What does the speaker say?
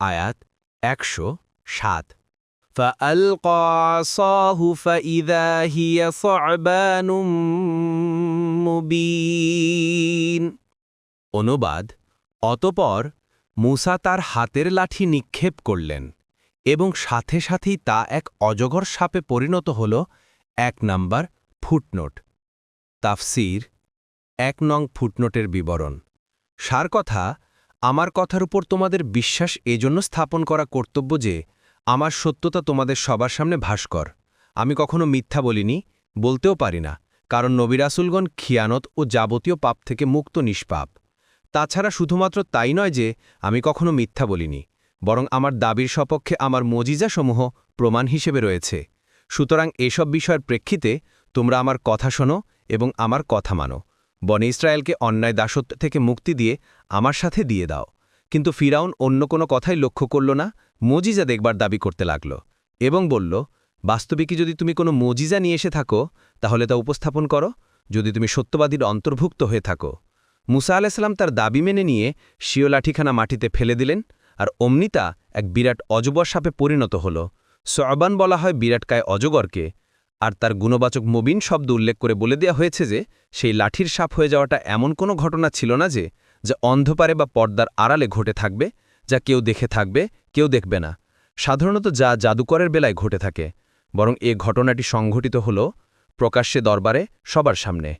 আয়াত ১০৭ فألقى عصاه فإذا هي ثعبان مبين অনুবাদ অতঃপর মূসা তার হাতের লাঠি নিক্ষেপ করলেন এবং সাথে সাথেই তা এক অজগর সাপে পরিণত হল। ১ নাম্বার ফুটনোট তাফসীর ১ নং ফুটনোটের বিবরণ সার কথা, আমার কথার উপর তোমাদের বিশ্বাস এজন্য স্থাপন করা কর্তব্য যে আমার সত্যতা তোমাদের সবার সামনে ভাস্কর। আমি কখনো মিথ্যা বলিনি, বলতেও পারি না, কারণ নবী রাসূলগণ খিয়ানত ও যাবতীয় পাপ থেকে মুক্ত নিষ্পাপ। তাছাড়া শুধুমাত্র তাই নয় যে আমি কখনো মিথ্যা বলিনি, বরং আমার দাবির সপক্ষে আমার মজিজাসমূহ প্রমাণ হিসেবে রয়েছে। সুতরাং এসব বিষয়ের প্রেক্ষিতে তোমরা আমার কথা শোনো এবং আমার কথা মানো। বনে ইসরায়েলকে অন্যায় দাসত্ব থেকে মুক্তি দিয়ে আমার সাথে দিয়ে দাও। কিন্তু ফিরাউন অন্য কোনো কথাই লক্ষ্য করল না, মজিজা দেখবার দাবি করতে লাগল এবং বলল, বাস্তবিকই যদি তুমি কোনো মজিজা নিয়ে এসে থাকো তাহলে তা উপস্থাপন করো, যদি তুমি সত্যবাদীর অন্তর্ভুক্ত হয়ে থাকো। মুসা আলাইসাল্লাম তার দাবি মেনে নিয়ে স্বীয় লাঠিখানা মাটিতে ফেলে দিলেন, আর অমনিতা এক বিরাট অজগর সাপে পরিণত হল। সয়বান বলা হয় বিরাটকায় অজগরকে, আর তার গুণবাচক মুবিন শব্দ উল্লেখ করে বলে দেওয়া হয়েছে যে সেই লাঠির সাপ হয়ে যাওয়াটা এমন কোনো ঘটনা ছিল না যে যা অন্ধকারে বা পর্দার আড়ালে ঘটে থাকবে, যা কেউ দেখে থাকবে, কেউ দেখবে না। সাধারণত যা জাদুকরের বেলায় ঘটে থাকে, বরং এ ঘটনাটি সংঘটিত হল প্রকাশ্যে দরবারে সবার সামনে।